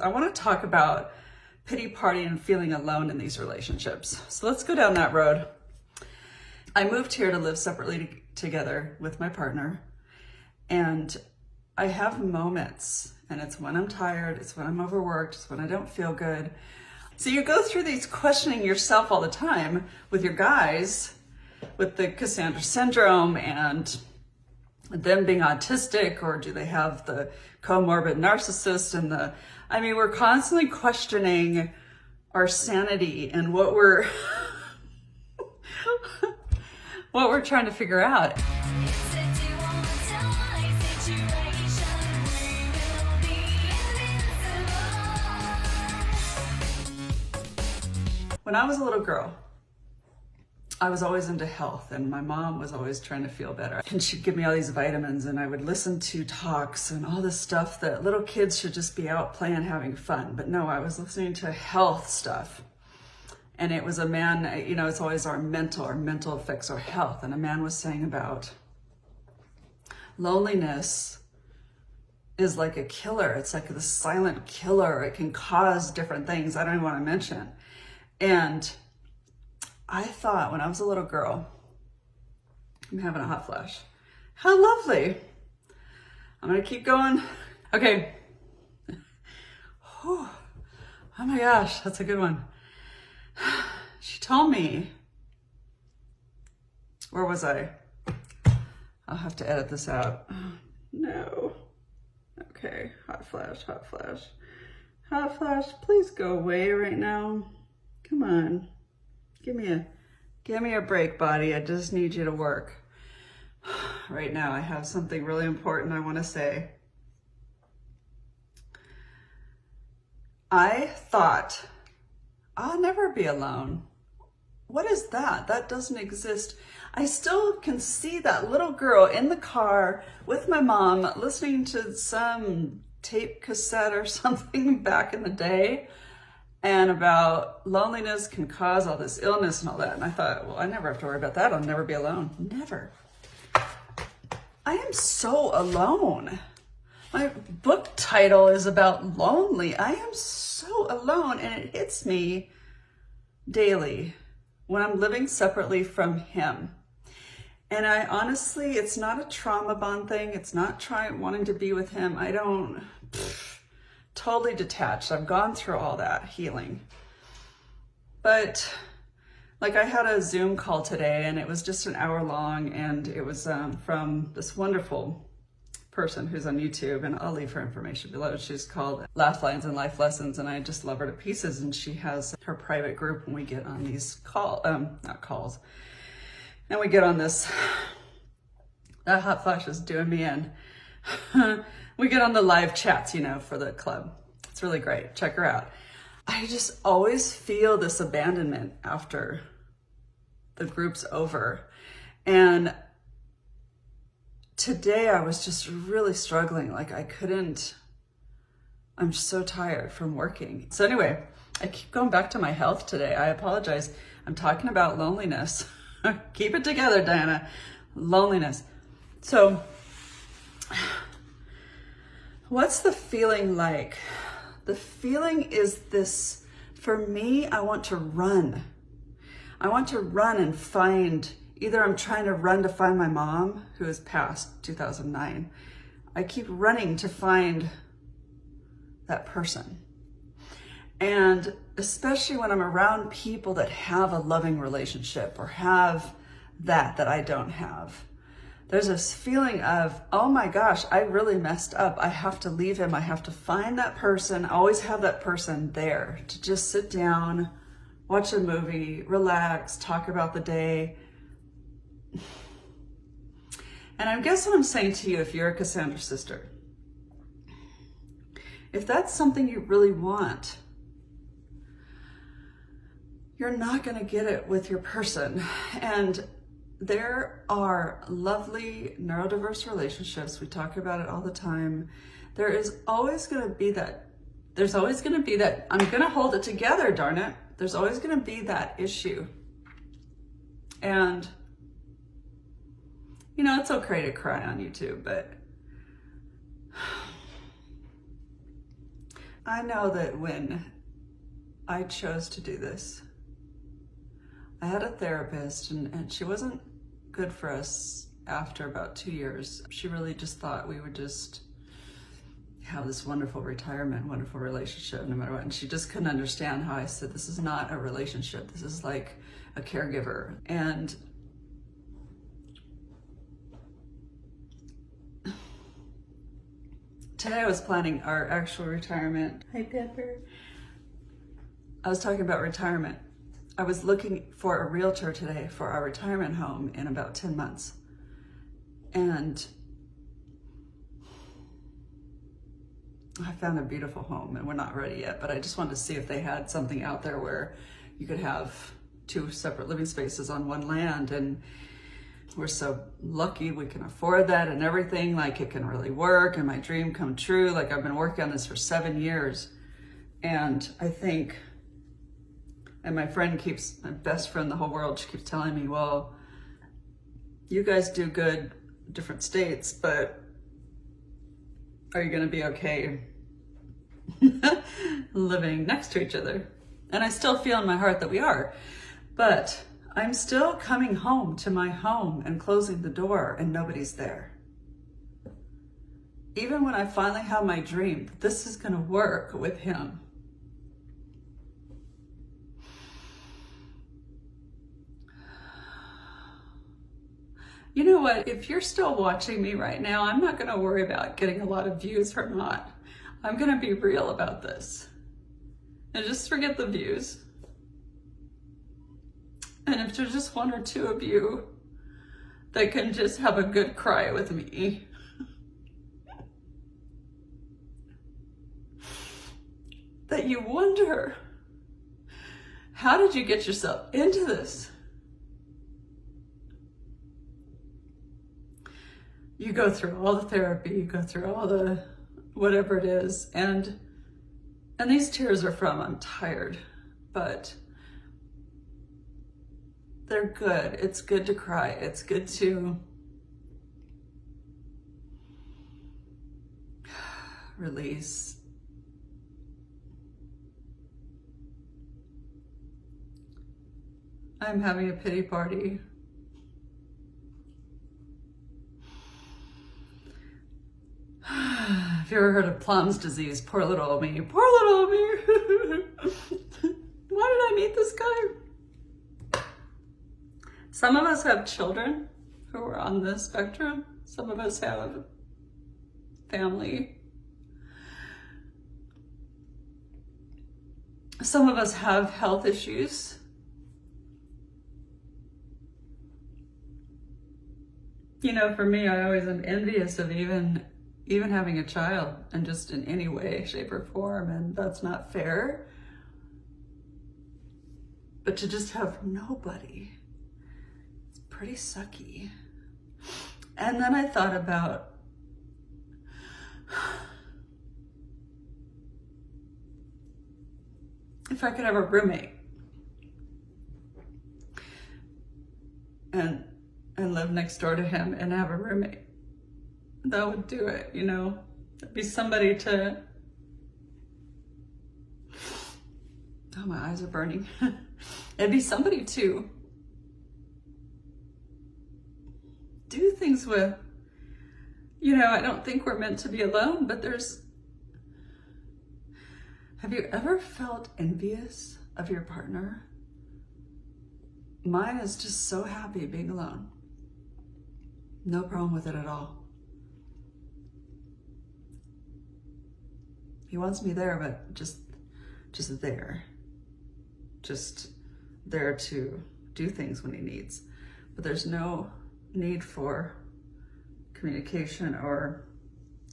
I want to talk about pity party and feeling alone in these relationships. So let's go down that road. I moved here to live separately together with my partner, and I have moments, and it's when I'm tired, it's when I'm overworked, it's when I don't feel good. So you go through these questioning yourself all the time with your guys, with the Cassandra syndrome and them being autistic, or do they have the comorbid narcissist and we're constantly questioning our sanity and what we're what we're trying to figure out. When I was a little girl, I was always into health, and my mom was always trying to feel better. And she'd give me all these vitamins, and I would listen to talks and all this stuff that little kids should just be out playing, having fun. But no, I was listening to health stuff. And it was a man, it's always our mental affects our health. And a man was saying about loneliness is like a killer. It's like the silent killer. It can cause different things I don't even want to mention. And I thought when I was a little girl, I'm having a hot flash. How lovely. I'm going to keep going. Okay. Oh my gosh, that's a good one. She told me, where was I? I'll have to edit this out. Oh, no. Okay, hot flash. Hot flash, please go away right now. Come on. Give me a break, body. I just need you to work. Right now, I have something really important I want to say. I thought, I'll never be alone. What is that? That doesn't exist. I still can see that little girl in the car with my mom listening to some tape cassette or something back in the day, and about loneliness can cause all this illness and all that. And I thought, well, I never have to worry about that. I'll never be alone. Never. I am so alone. My book title is about lonely. I am so alone, and it hits me daily when I'm living separately from him. And I honestly, it's not a trauma bond thing. It's not wanting to be with him. Totally detached. I've gone through all that healing. But like, I had a Zoom call today, and it was just an hour long, and it was from this wonderful person who's on YouTube, and I'll leave her information below. She's called Laugh Lines and Life Lessons, and I just love her to pieces. And she has her private group when we get on these not calls, and we get on this. That hot flash is doing me in. We get on the live chats, for the club. It's really great. Check her out. I just always feel this abandonment after the group's over. And today I was just really struggling. Like, I'm so tired from working. So anyway, I keep going back to my health today. I apologize. I'm talking about loneliness. Keep it together, Diana. Loneliness. So what's the feeling like? The feeling is this, for me, I want to run. I want to run and find, either I'm trying to run to find my mom, who is past 2009. I keep running to find that person. And especially when I'm around people that have a loving relationship or have that I don't have. There's this feeling of, oh my gosh, I really messed up. I have to leave him. I have to find that person. I always have that person there to just sit down, watch a movie, relax, talk about the day. And I guess what I'm saying to you, if you're a Cassandra sister, if that's something you really want, you're not going to get it with your person. And there are lovely neurodiverse relationships. We talk about it all the time. There's always going to be that, I'm going to hold it together, darn it. There's always going to be that issue. And, it's okay to cry on YouTube, but I know that when I chose to do this, I had a therapist and she wasn't good for us after about 2 years. She really just thought we would just have this wonderful retirement, wonderful relationship no matter what. And she just couldn't understand how I said, this is not a relationship. This is like a caregiver. And today I was planning our actual retirement. Hi, Pepper. I was talking about retirement. I was looking for a realtor today for our retirement home in about 10 months. And I found a beautiful home, and we're not ready yet, but I just wanted to see if they had something out there where you could have 2 separate living spaces on one land. And we're so lucky we can afford that and everything. Like, it can really work and my dream come true. Like, I've been working on this for 7 years. And I think, and my best friend in the whole world, she keeps telling me, well, you guys do good, different states, but are you going to be okay living next to each other? And I still feel in my heart that we are, but I'm still coming home to my home and closing the door and nobody's there. Even when I finally have my dream that this is going to work with him, you know what? If you're still watching me right now, I'm not going to worry about getting a lot of views or not. I'm going to be real about this. And just forget the views. And if there's just 1 or 2 of you that can just have a good cry with me, that you wonder, how did you get yourself into this? You go through all the therapy, you go through all the whatever it is, and these tears are from, I'm tired, but they're good. It's good to cry. It's good to release. I'm having a pity party. Have you ever heard of Plum's disease? Poor little old me. Poor little old me. Why did I meet this guy? Some of us have children who are on the spectrum. Some of us have family. Some of us have health issues. You know, for me, I always am envious of even having a child, and just in any way, shape, or form, and that's not fair. But to just have nobody, it's pretty sucky. And then I thought about, if I could have a roommate and live next door to him and have a roommate. That would do it, you know. It'd be somebody to, oh, my eyes are burning. It'd be somebody to do things with. You know, I don't think we're meant to be alone, but have you ever felt envious of your partner? Mine is just so happy being alone. No problem with it at all. He wants me there, but just there. Just there to do things when he needs. But there's no need for communication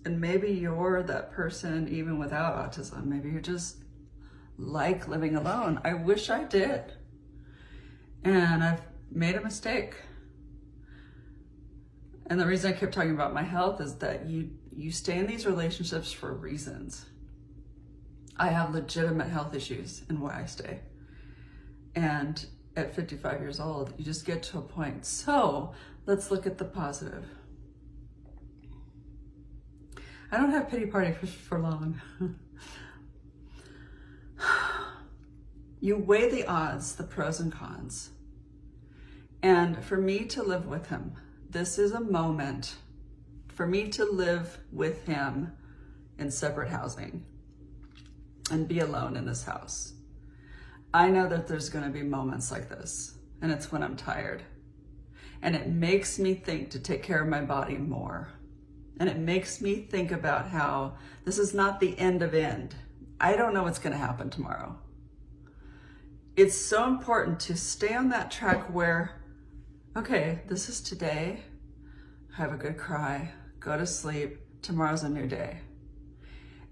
and maybe you're that person even without autism. Maybe you just like living alone. I wish I did. And I've made a mistake. And the reason I kept talking about my health is that you stay in these relationships for reasons. I have legitimate health issues in why I stay. And at 55 years old, you just get to a point. So let's look at the positive. I don't have pity party for long. You weigh the odds, the pros and cons. And for me to live with him, this is a moment for me to live with him in separate housing and be alone in this house. I know that there's going to be moments like this, and it's when I'm tired. And it makes me think to take care of my body more. And it makes me think about how this is not the end of end. I don't know what's going to happen tomorrow. It's so important to stay on that track where, okay, this is today. Have a good cry, go to sleep. Tomorrow's a new day.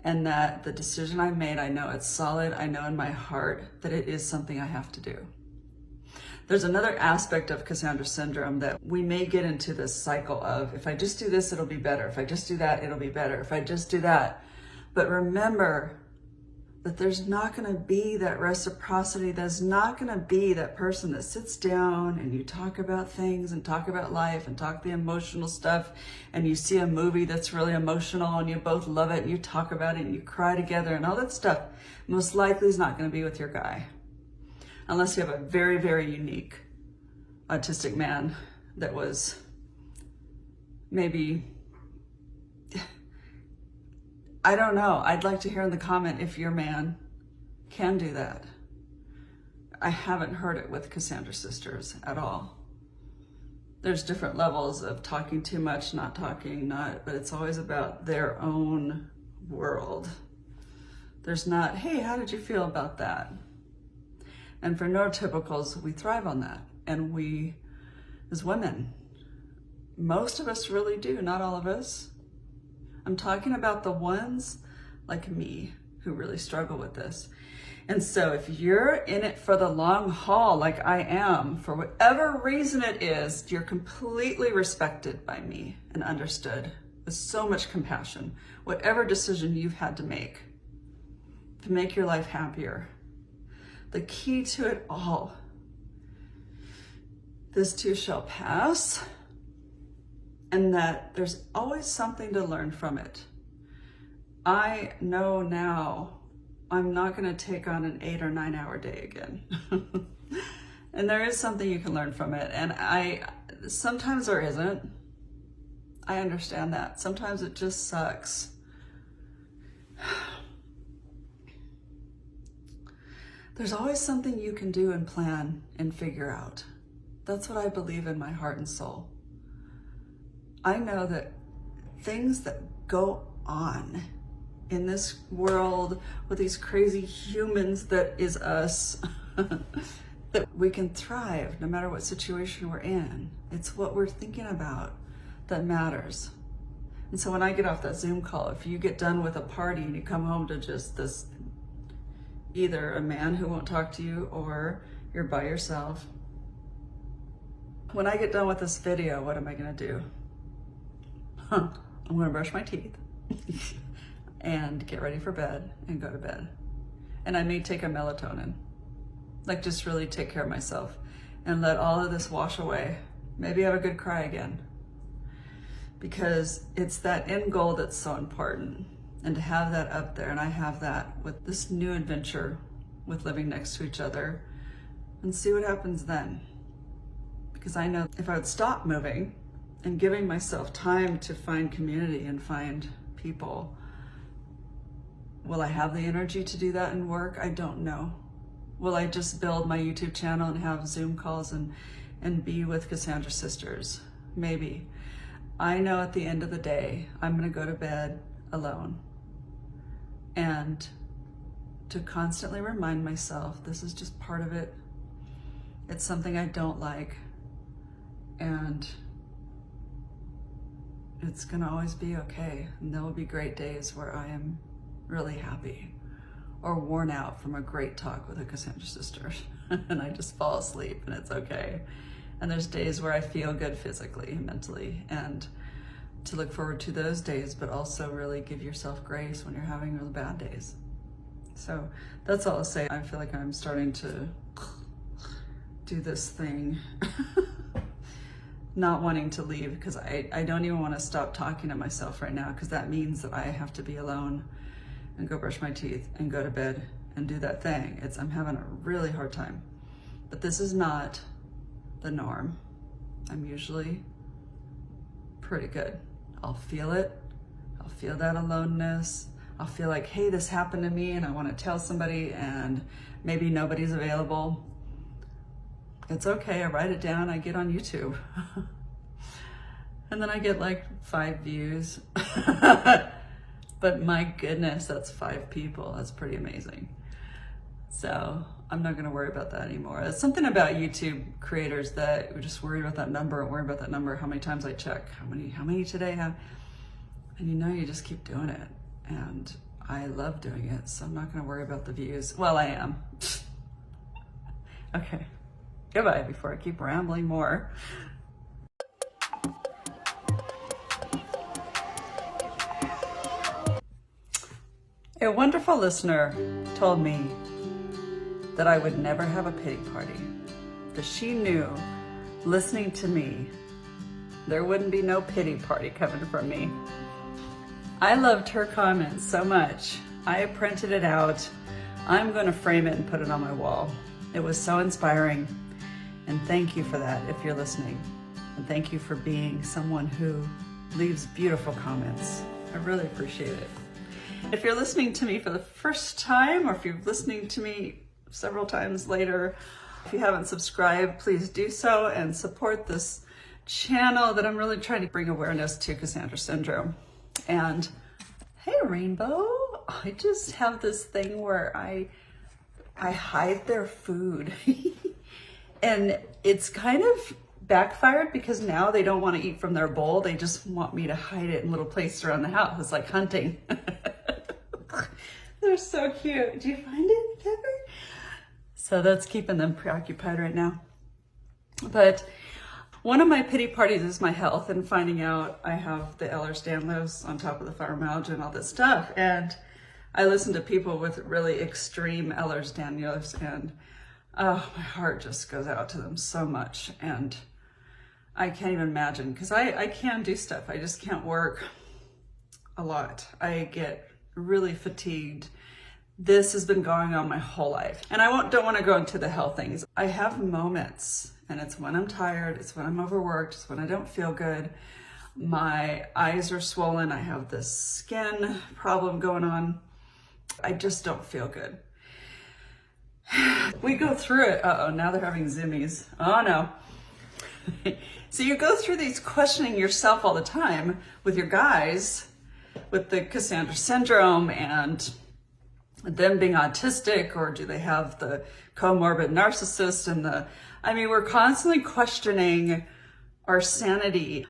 And that the decision I made, I know it's solid. I know in my heart that it is something I have to do. There's another aspect of Cassandra syndrome that we may get into this cycle of, if I just do this, it'll be better. If I just do that, it'll be better. If I just do that. But remember that there's not going to be that reciprocity. There's not going to be that person that sits down and you talk about things and talk about life and talk the emotional stuff, and you see a movie that's really emotional and you both love it and you talk about it and you cry together and all that stuff. Most likely is not going to be with your guy. Unless you have a very, very unique autistic man that was maybe, I don't know. I'd like to hear in the comment if your man can do that. I haven't heard it with Cassandra sisters at all. There's different levels of talking too much, not talking, but it's always about their own world. There's not, hey, how did you feel about that? And for neurotypicals, we thrive on that. And we, as women, most of us really do, not all of us. I'm talking about the ones like me who really struggle with this. And so if you're in it for the long haul, like I am, for whatever reason it is, you're completely respected by me and understood with so much compassion. Whatever decision you've had to make your life happier. The key to it all, this too shall pass, and that there's always something to learn from it. I know now I'm not going to take on an 8 or 9 hour day again. And there is something you can learn from it. And sometimes there isn't. I understand that. Sometimes it just sucks. There's always something you can do and plan and figure out. That's what I believe in my heart and soul. I know that things that go on in this world with these crazy humans that is us, that we can thrive no matter what situation we're in. It's what we're thinking about that matters. And so when I get off that Zoom call, if you get done with a party and you come home to just this, either a man who won't talk to you or you're by yourself, when I get done with this video, what am I gonna do? I'm gonna brush my teeth and get ready for bed and go to bed. And I may take a melatonin, like just really take care of myself and let all of this wash away. Maybe have a good cry again. Because it's that end goal that's so important. And to have that up there, and I have that with this new adventure with living next to each other, and see what happens then. Because I know if I would stop moving and giving myself time to find community and find people, will I have the energy to do that and work? I don't know. Will I just build my YouTube channel and have Zoom calls and be with Cassandra sisters? Maybe. I know at the end of the day, I'm gonna go to bed alone. And to constantly remind myself, this is just part of it. It's something I don't like. And it's gonna always be okay. And there will be great days where I am really happy or worn out from a great talk with a Cassandra sister and I just fall asleep and it's okay. And there's days where I feel good physically, mentally, and to look forward to those days, but also really give yourself grace when you're having really bad days. So that's all I'll say. I feel like I'm starting to do this thing, not wanting to leave, because I don't even want to stop talking to myself right now, because that means that I have to be alone and go brush my teeth and go to bed and do that thing. I'm having a really hard time. But this is not the norm. I'm usually pretty good. I'll feel it. I'll feel that aloneness. I'll feel like, hey, this happened to me and I want to tell somebody and maybe nobody's available. It's okay, I write it down, I get on YouTube. And then I get like 5 views. But my goodness, that's 5 people. That's pretty amazing. So I'm not gonna worry about that anymore. It's something about YouTube creators that we're just worried about that number, how many times I check, how many today have, and you just keep doing it. And I love doing it, so I'm not gonna worry about the views. Well, I am. Okay, goodbye before I keep rambling more. A wonderful listener told me that I would never have a pity party, that she knew, listening to me, there wouldn't be no pity party coming from me. I loved her comments so much. I printed it out. I'm gonna frame it and put it on my wall. It was so inspiring, and thank you for that if you're listening. And thank you for being someone who leaves beautiful comments. I really appreciate it. If you're listening to me for the first time, or if you're listening to me several times later, if you haven't subscribed, please do so and support this channel that I'm really trying to bring awareness to Cassandra syndrome. And hey, Rainbow, I just have this thing where I hide their food. And it's kind of backfired because now they don't want to eat from their bowl. They just want me to hide it in little places around the house. It's like hunting. They're so cute. Do you find it, Pepper? So that's keeping them preoccupied right now. But one of my pity parties is my health and finding out I have the Ehlers-Danlos on top of the fibromyalgia and all this stuff. And I listen to people with really extreme Ehlers-Danlos, and oh, my heart just goes out to them so much. And I can't even imagine, because I can do stuff. I just can't work a lot. I get really fatigued. This has been going on my whole life. And I don't want to go into the health things. I have moments, and it's when I'm tired, it's when I'm overworked, it's when I don't feel good. My eyes are swollen. I have this skin problem going on. I just don't feel good. We go through it. Uh-oh, now they're having zoomies. Oh no. So you go through these questioning yourself all the time with your guys, with the Cassandra syndrome and them being autistic, or do they have the comorbid narcissist and we're constantly questioning our sanity.